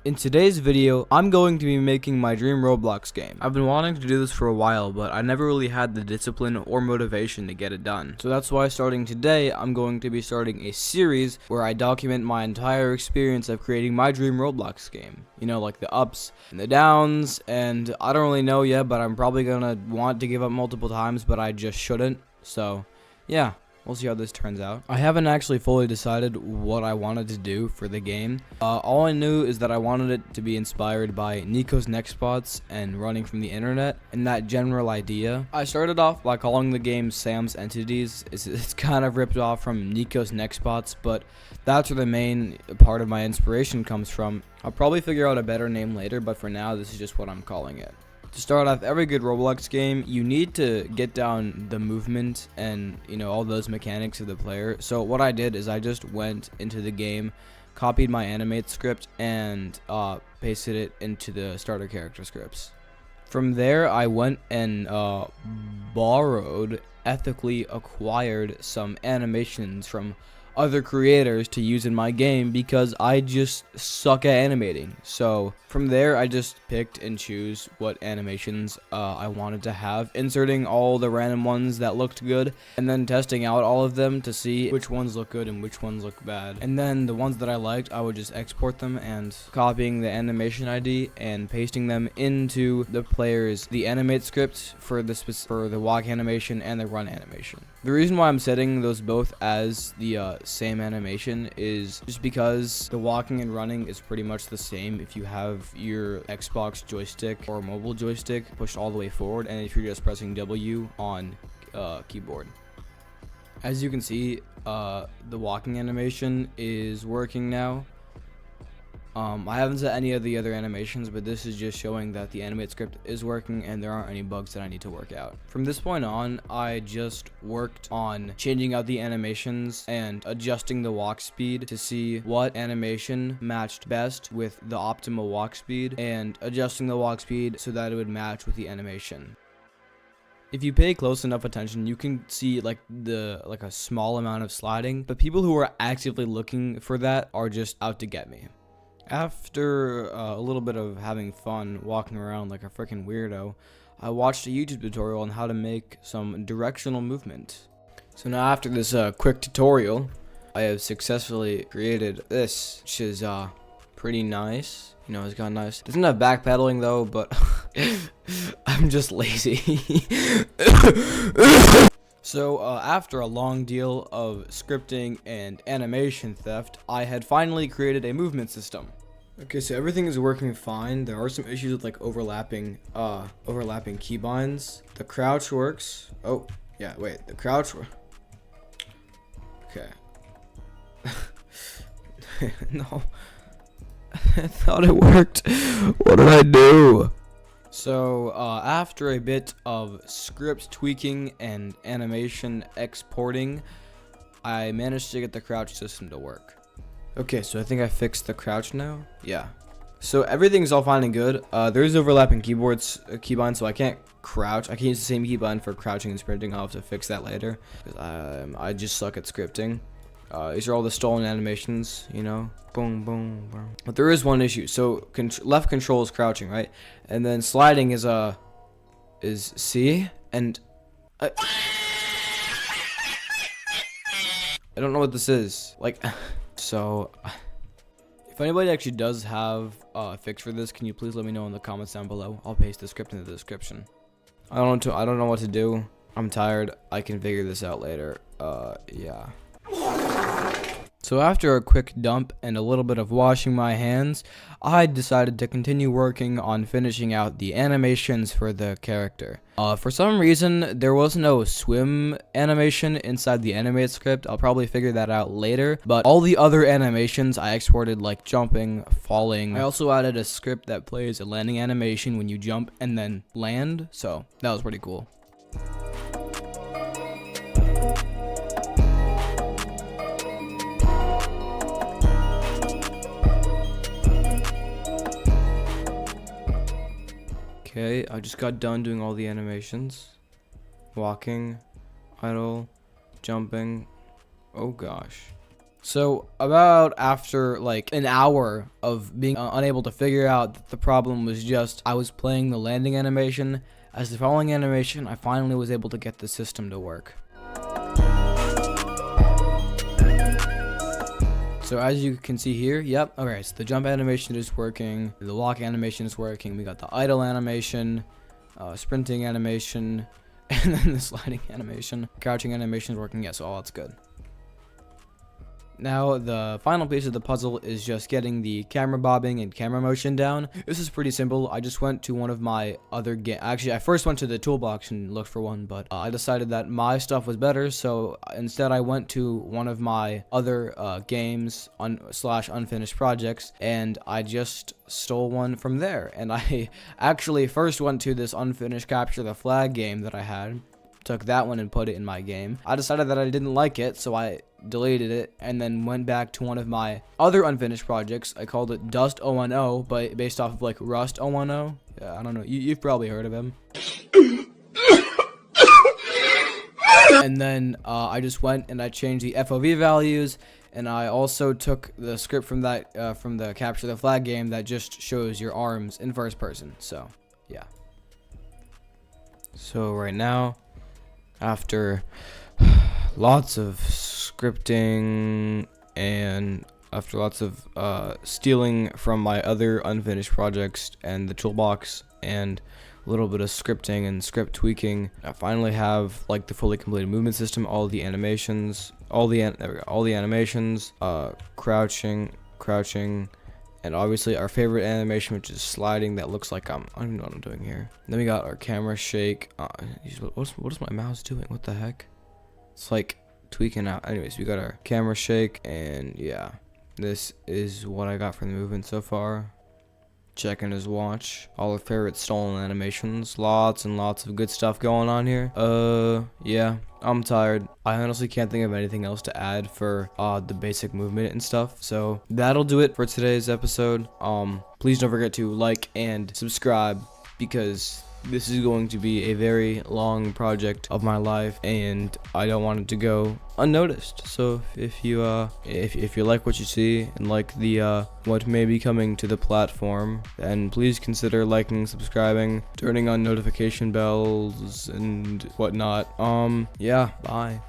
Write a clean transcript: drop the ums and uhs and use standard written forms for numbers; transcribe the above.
In today's video, I'm going to be making my dream Roblox game. I've been wanting to do this for a while, but I never really had the discipline or motivation to get it done. So that's why starting today, I'm going to be starting a series where I document my entire experience of creating my dream Roblox game. You know, like the ups and the downs, and I don't really know yet, but I'm probably gonna want to give up multiple times, but I just shouldn't. So, yeah. We'll see how this turns out. I haven't actually fully decided what I wanted to do for the game. All I knew is that I wanted it to be inspired by Nico's Next Spots and running from the internet, and that general idea. I started off by calling the game Sam's Entities. It's kind of ripped off from Nico's Next Spots, but that's where the main part of my inspiration comes from. I'll probably figure out a better name later, but for now, this is just what I'm calling it. To start off every good Roblox game, you need to get down the movement and, you know, all those mechanics of the player. So what I did is I just went into the game, copied my animate script, and pasted it into the starter character scripts. From there, I went and borrowed, ethically acquired some animations from other creators to use in my game because I just suck at animating. So from there, I just picked and choose what animations I wanted to have, inserting all the random ones that looked good, and then testing out all of them to see which ones look good and which ones look bad. And then the ones that I liked, I would just export them and copying the animation ID and pasting them into the animate script for the walk animation and the run animation. The reason why I'm setting those both as the same animation is just because the walking and running is pretty much the same if you have your Xbox joystick or mobile joystick pushed all the way forward, and if you're just pressing W on keyboard. As you can see, the walking animation is working now. I haven't set any of the other animations, but this is just showing that the animate script is working and there aren't any bugs that I need to work out. From this point on, I just worked on changing out the animations and adjusting the walk speed to see what animation matched best with the optimal walk speed, and adjusting the walk speed so that it would match with the animation. If you pay close enough attention, you can see like a small amount of sliding, but people who are actively looking for that are just out to get me. After a little bit of having fun walking around like a freaking weirdo, I watched a YouTube tutorial on how to make some directional movement. So now after this quick tutorial, I have successfully created this, which is pretty nice. You know, it's got nice. It doesn't have backpedaling though, but I'm just lazy. So after a long deal of scripting and animation theft, I had finally created a movement system. Okay, so everything is working fine. There are some issues with like overlapping keybinds. The crouch works. Oh, yeah, wait, the crouch. Okay. No. I thought it worked. What did I do? So after a bit of script tweaking and animation exporting, I managed to get the crouch system to work. Okay, so I think I fixed the crouch now. Yeah. So everything's all fine and good. There's overlapping keybinds, so I can't crouch. I can't use the same keybind for crouching and sprinting. I'll have to fix that later because I just suck at scripting. These are all the stolen animations, you know, boom, boom, boom. But there is one issue. So left control is crouching, right? And then sliding is C, and I don't know what this is. Like, so if anybody actually does have a fix for this, can you please let me know in the comments down below? I'll paste the script in the description. I don't know what to do. I'm tired. I can figure this out later. Yeah. So after a quick dump and a little bit of washing my hands, I decided to continue working on finishing out the animations for the character. For some reason, there was no swim animation inside the animate script. I'll probably figure that out later, but all the other animations I exported, like jumping, falling. I also added a script that plays a landing animation when you jump and then land, so that was pretty cool. Okay, I just got done doing all the animations. Walking, idle, jumping. Oh gosh. So about after like an hour of being unable to figure out that the problem was just I was playing the landing animation as the falling animation, I finally was able to get the system to work. So as you can see here, yep, okay, so the jump animation is working, the walk animation is working, we got the idle animation, sprinting animation, and then the sliding animation. Crouching animation is working, yeah, so all that's good. Now, the final piece of the puzzle is just getting the camera bobbing and camera motion down. This is pretty simple. I just went to one of my other actually, I first went to the toolbox and looked for one, but I decided that my stuff was better, so instead I went to one of my other games slash unfinished projects, and I just stole one from there. And I actually first went to this unfinished capture the flag game that I had, took that one and put it in my game. I decided that I didn't like it, so I deleted it and then went back to one of my other unfinished projects. I called it Dust 010, but based off of like Rust 010. Yeah, I don't know. You've probably heard of him. And then I just went and I changed the FOV values, and I also took the script from that from the Capture the Flag game that just shows your arms in first person. So yeah. So right now, after lots of scripting and after lots of stealing from my other unfinished projects and the toolbox and a little bit of scripting and script tweaking, I finally have like the fully completed movement system, all the animations, all the animations, crouching, and obviously our favorite animation, which is sliding. That looks like I don't even know what I'm doing here. Then we got our camera shake. What is my mouse doing? What the heck? It's like tweaking out. Anyways, we got our camera shake, and yeah, this is what I got from the movement so far. Checking his watch. All our favorite stolen animations. Lots and lots of good stuff going on here. Yeah, I'm tired. I honestly can't think of anything else to add for the basic movement and stuff. So that'll do it for today's episode. Please don't forget to like and subscribe, because this is going to be a very long project of my life, and I don't want it to go unnoticed. So if you like what you see and like the what may be coming to the platform, then please consider liking, subscribing, turning on notification bells and whatnot. Yeah, bye.